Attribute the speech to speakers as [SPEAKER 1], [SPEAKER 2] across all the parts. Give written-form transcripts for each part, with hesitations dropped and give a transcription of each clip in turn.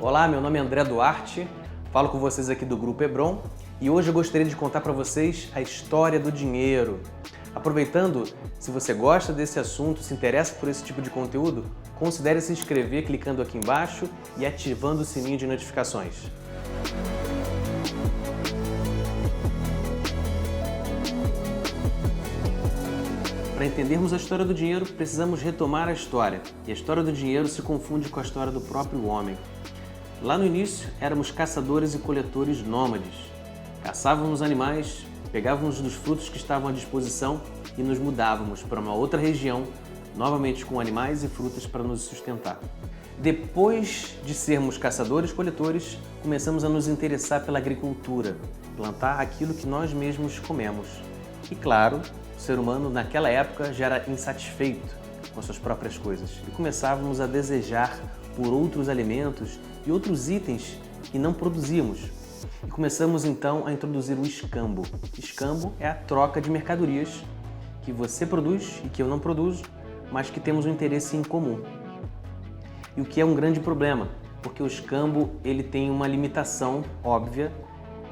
[SPEAKER 1] Olá, meu nome é André Duarte, falo com vocês aqui do Grupo Hebron e hoje eu gostaria de contar para vocês a história do dinheiro. Aproveitando, se você gosta desse assunto, se interessa por esse tipo de conteúdo, considere se inscrever clicando aqui embaixo e ativando o sininho de notificações. Para entendermos a história do dinheiro, precisamos retomar a história. E a história do dinheiro se confunde com a história do próprio homem. Lá no início, éramos caçadores e coletores nômades. Caçávamos animais, pegávamos dos frutos que estavam à disposição e nos mudávamos para uma outra região, novamente com animais e frutas para nos sustentar. Depois de sermos caçadores-coletores, começamos a nos interessar pela agricultura, plantar aquilo que nós mesmos comemos. E claro, o ser humano naquela época já era insatisfeito com as suas próprias coisas e começávamos a desejar por outros alimentos e outros itens que não produzíamos. E começamos então a introduzir o escambo. Escambo é a troca de mercadorias que você produz e que eu não produzo, mas que temos um interesse em comum. E o que é um grande problema, porque o escambo ele tem uma limitação óbvia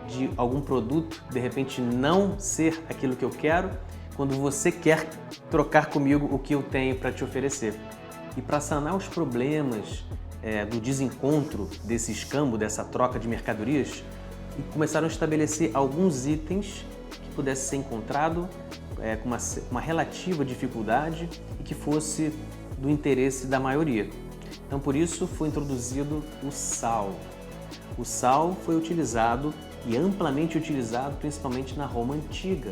[SPEAKER 1] de algum produto de repente não ser aquilo que eu quero quando você quer trocar comigo o que eu tenho para te oferecer. E para sanar os problemas do desencontro desse escambo, dessa troca de mercadorias, começaram a estabelecer alguns itens que pudesse ser encontrado com uma relativa dificuldade e que fosse do interesse da maioria. Então, por isso, foi introduzido o sal. O sal foi utilizado e amplamente utilizado principalmente na Roma Antiga.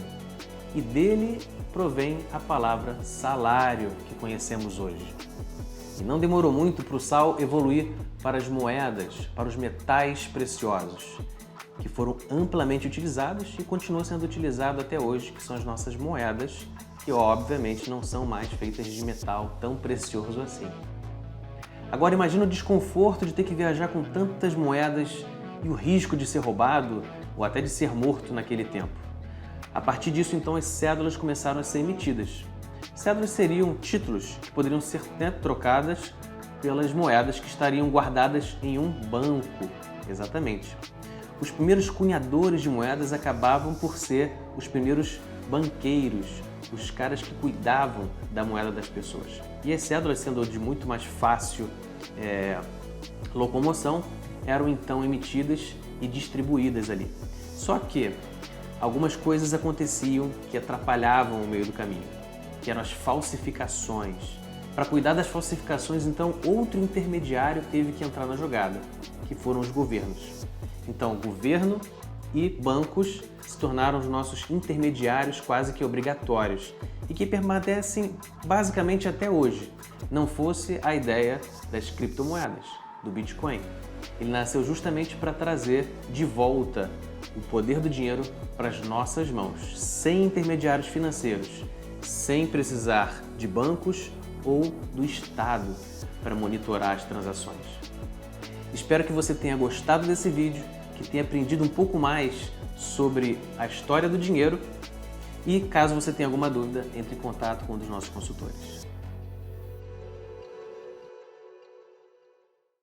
[SPEAKER 1] E dele provém a palavra salário que conhecemos hoje. E não demorou muito para o sal evoluir para as moedas, para os metais preciosos, que foram amplamente utilizados e continuam sendo utilizados até hoje, que são as nossas moedas, que obviamente não são mais feitas de metal tão precioso assim. Agora imagina o desconforto de ter que viajar com tantas moedas e o risco de ser roubado ou até de ser morto naquele tempo. A partir disso, então, as cédulas começaram a ser emitidas. Cédulas seriam títulos que poderiam ser trocadas pelas moedas que estariam guardadas em um banco. Exatamente. Os primeiros cunhadores de moedas acabavam por ser os primeiros banqueiros, os caras que cuidavam da moeda das pessoas. E as cédulas, sendo de muito mais fácil locomoção, eram então emitidas e distribuídas ali. Só que algumas coisas aconteciam que atrapalhavam o meio do caminho, que eram as falsificações. Para cuidar das falsificações, então, outro intermediário teve que entrar na jogada, que foram os governos. Então, governo e bancos se tornaram os nossos intermediários quase que obrigatórios e que permanecem basicamente até hoje, não fosse a ideia das criptomoedas, do Bitcoin. Ele nasceu justamente para trazer de volta o poder do dinheiro para as nossas mãos, sem intermediários financeiros, sem precisar de bancos ou do Estado para monitorar as transações. Espero que você tenha gostado desse vídeo, que tenha aprendido um pouco mais sobre a história do dinheiro e, caso você tenha alguma dúvida, entre em contato com um dos nossos consultores.